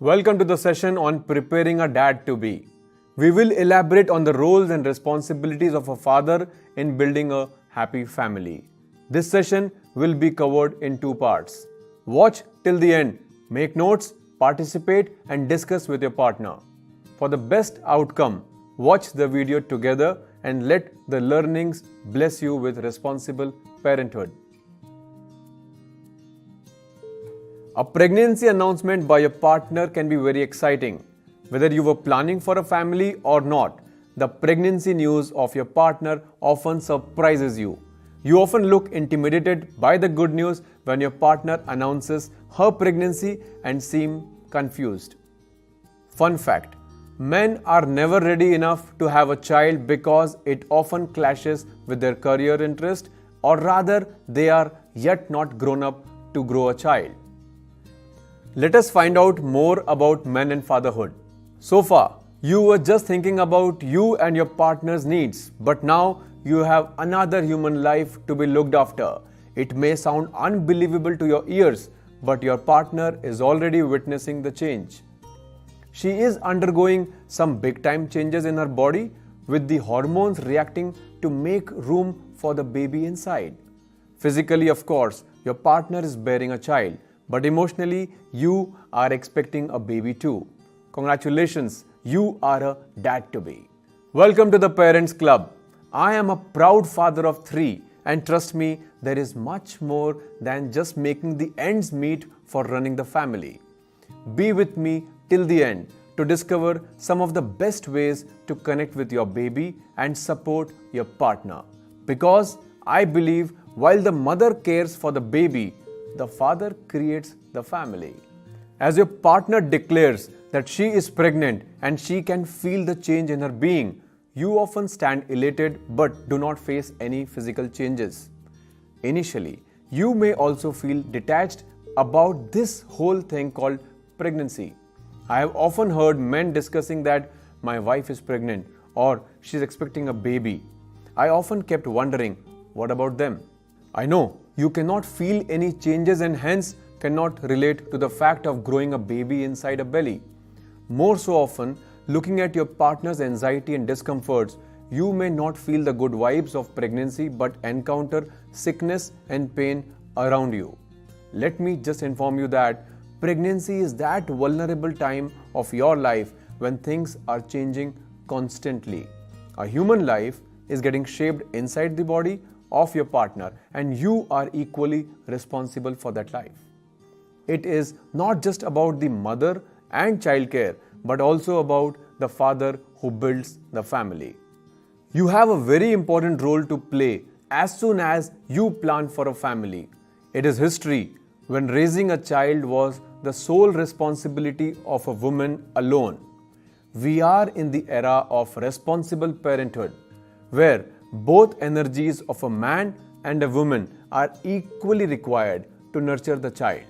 Welcome to the session on preparing a dad to be. We will elaborate on the roles and responsibilities of a father in building a happy family. This session will be covered in two parts. Watch till the end, make notes, participate and discuss with your partner. For the best outcome, watch the video together and let the learnings bless you with responsible parenthood. A pregnancy announcement by your partner can be very exciting. Whether you were planning for a family or not, the pregnancy news of your partner often surprises you. You often look intimidated by the good news when your partner announces her pregnancy and seem confused. Fun fact: men are never ready enough to have a child because it often clashes with their career interest, or rather, they are yet not grown up to grow a child. Let us find out more about men and fatherhood. So far, you were just thinking about you and your partner's needs, but now you have another human life to be looked after. It may sound unbelievable to your ears, but your partner is already witnessing the change. She is undergoing some big-time changes in her body, with the hormones reacting to make room for the baby inside. Physically, of course, your partner is bearing a child, but emotionally, you are expecting a baby too. Congratulations, you are a dad-to-be. Welcome to the Parents Club. I am a proud father of 3, and trust me, there is much more than just making the ends meet for running the family. Be with me till the end to discover some of the best ways to connect with your baby and support your partner. Because I believe while the mother cares for the baby, the father creates the family. As your partner declares that she is pregnant and she can feel the change in her being, you often stand elated but do not face any physical changes. Initially, you may also feel detached about this whole thing called pregnancy. I have often heard men discussing that my wife is pregnant or she's expecting a baby. I often kept wondering, what about them? I know you cannot feel any changes and hence cannot relate to the fact of growing a baby inside a belly. More so often, looking at your partner's anxiety and discomforts, you may not feel the good vibes of pregnancy but encounter sickness and pain around you. Let me just inform you that pregnancy is that vulnerable time of your life when things are changing constantly. A human life is getting shaped inside the body of your partner, and you are equally responsible for that life. It is not just about the mother and child care, but also about the father who builds the family. You have a very important role to play as soon as you plan for a family. It is history when raising a child was the sole responsibility of a woman alone. We are in the era of responsible parenthood, where both energies of a man and a woman are equally required to nurture the child.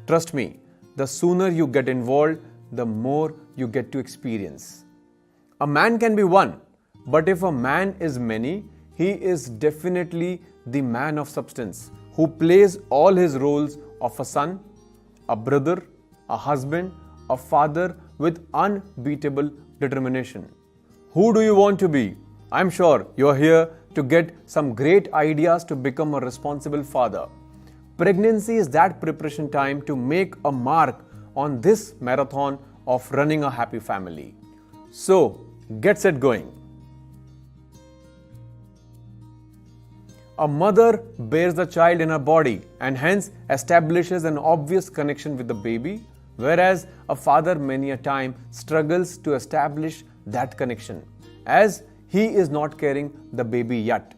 Trust me, the sooner you get involved, the more you get to experience. A man can be one, but if a man is many, he is definitely the man of substance who plays all his roles of a son, a brother, a husband, a father with unbeatable determination. Who do you want to be? I'm sure you're here to get some great ideas to become a responsible father. Pregnancy is that preparation time to make a mark on this marathon of running a happy family. So, get set going. A mother bears the child in her body and hence establishes an obvious connection with the baby, whereas a father many a time struggles to establish that connection, as he is not carrying the baby yet.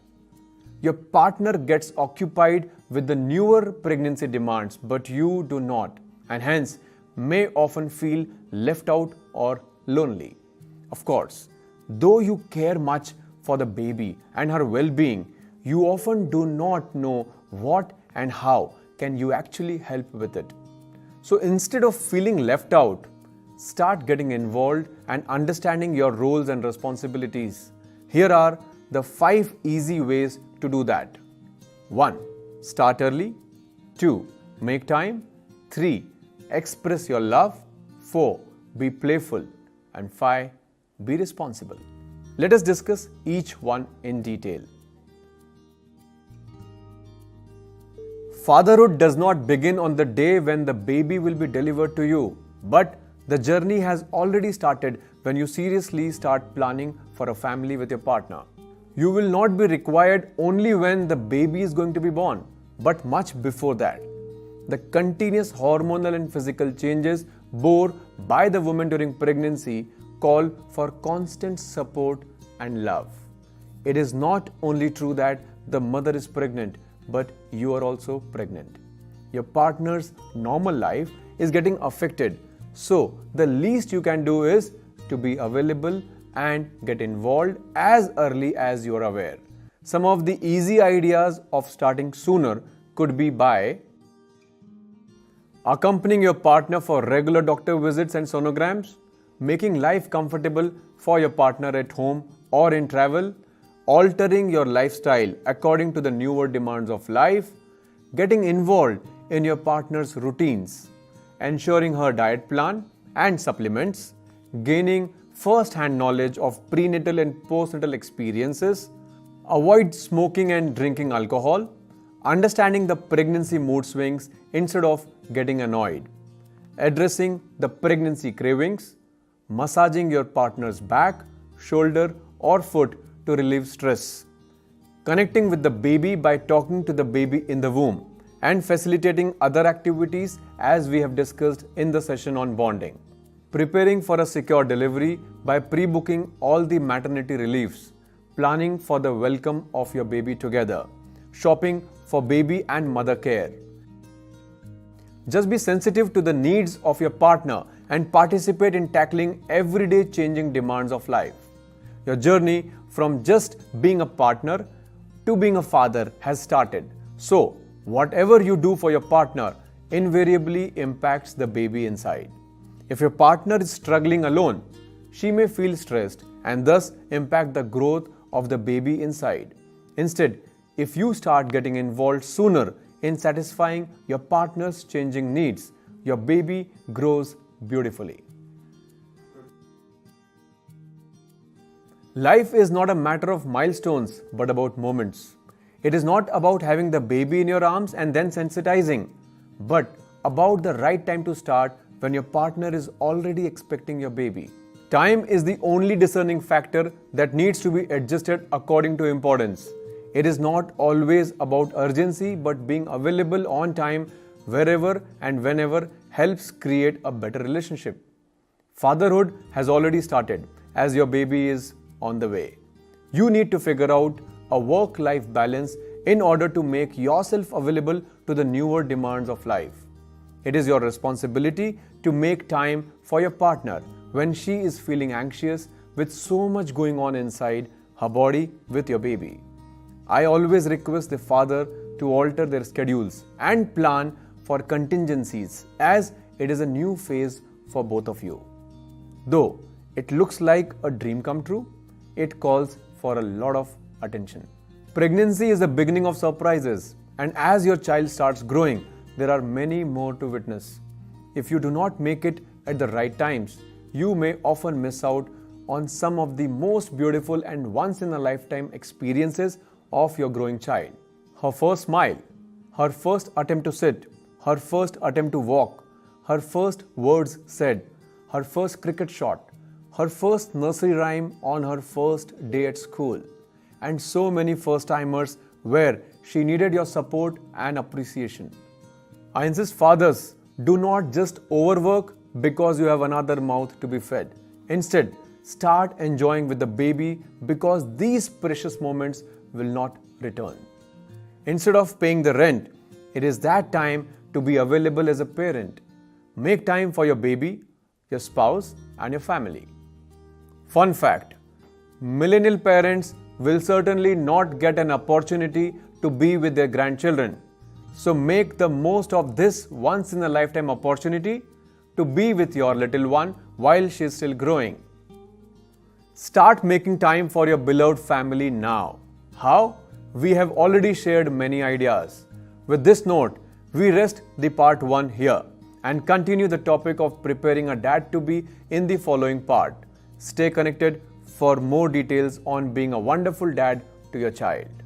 Your partner gets occupied with the newer pregnancy demands, but you do not, and hence may often feel left out or lonely. Of course, though you care much for the baby and her well-being, you often do not know what and how can you actually help with it. So instead of feeling left out, start getting involved and understanding your roles and responsibilities. Here are the 5 easy ways to do that. 1. Start early. 2. Make time. 3. Express your love. 4. Be playful. And 5. Be responsible. Let us discuss each one in detail. Fatherhood does not begin on the day when the baby will be delivered to you, but the journey has already started when you seriously start planning for a family with your partner. You will not be required only when the baby is going to be born, but much before that. The continuous hormonal and physical changes borne by the woman during pregnancy call for constant support and love. It is not only true that the mother is pregnant, but you are also pregnant. Your partner's normal life is getting affected, so the least you can do is to be available and get involved as early as you are aware. Some of the easy ideas of starting sooner could be by accompanying your partner for regular doctor visits and sonograms, making life comfortable for your partner at home or in travel, altering your lifestyle according to the newer demands of life, getting involved in your partner's routines, ensuring her diet plan and supplements, gaining first-hand knowledge of prenatal and postnatal experiences, avoid smoking and drinking alcohol, understanding the pregnancy mood swings instead of getting annoyed, addressing the pregnancy cravings, massaging your partner's back, shoulder or foot to relieve stress, connecting with the baby by talking to the baby in the womb, and facilitating other activities as we have discussed in the session on bonding. Preparing for a secure delivery by pre-booking all the maternity reliefs, planning for the welcome of your baby together, shopping for baby and mother care. Just be sensitive to the needs of your partner and participate in tackling everyday changing demands of life. Your journey from just being a partner to being a father has started. So, whatever you do for your partner invariably impacts the baby inside. If your partner is struggling alone, she may feel stressed and thus impact the growth of the baby inside. Instead, if you start getting involved sooner in satisfying your partner's changing needs, your baby grows beautifully. Life is not a matter of milestones, but about moments. It is not about having the baby in your arms and then sensitizing, but about the right time to start when your partner is already expecting your baby. Time is the only discerning factor that needs to be adjusted according to importance. It is not always about urgency, but being available on time wherever and whenever helps create a better relationship. Fatherhood has already started as your baby is on the way. You need to figure out a work-life balance in order to make yourself available to the newer demands of life. It is your responsibility to make time for your partner when she is feeling anxious with so much going on inside her body with your baby. I always request the father to alter their schedules and plan for contingencies as it is a new phase for both of you. Though it looks like a dream come true, it calls for a lot of attention. Pregnancy is the beginning of surprises, and as your child starts growing, there are many more to witness. If you do not make it at the right times, you may often miss out on some of the most beautiful and once-in-a-lifetime experiences of your growing child. Her first smile, her first attempt to sit, her first attempt to walk, her first words said, her first cricket shot, her first nursery rhyme on her first day at school, and so many first-timers where she needed your support and appreciation. I insist, fathers, do not just overwork because you have another mouth to be fed. Instead, start enjoying with the baby because these precious moments will not return. Instead of paying the rent, it is that time to be available as a parent. Make time for your baby, your spouse, and your family. Fun fact: millennial parents will certainly not get an opportunity to be with their grandchildren. So make the most of this once-in-a-lifetime opportunity to be with your little one while she is still growing. Start making time for your beloved family now. How? We have already shared many ideas. With this note, we rest the part 1 here and continue the topic of preparing a dad to be in the following part. Stay connected for more details on being a wonderful dad to your child.